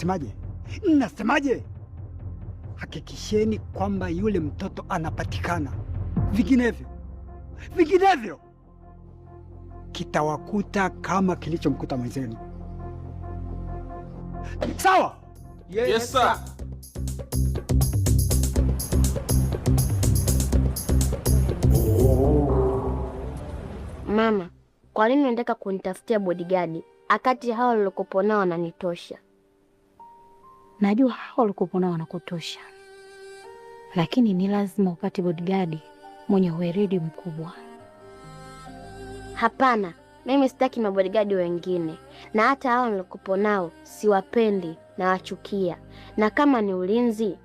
Nasemaje? Nasemaje? Hakikisheni kwamba yule mtoto anapatikana, vinginevyo kitawakuta kama kilichomkuta mwenzenu. Sawa? Yes, sir. Mama, kwa nini unataka kunitafutia bodyguard akati hao walikopo nao wananitosha? Najua hao walikopo nao wanakutosha, lakini ni lazima upate bodyguard mwenye uweredi mkubwa. Hapana, mimi sitaki mabodyguard wengine, na hata hao walikopo nao siwapendi na wachukia, na kama ni ulinzi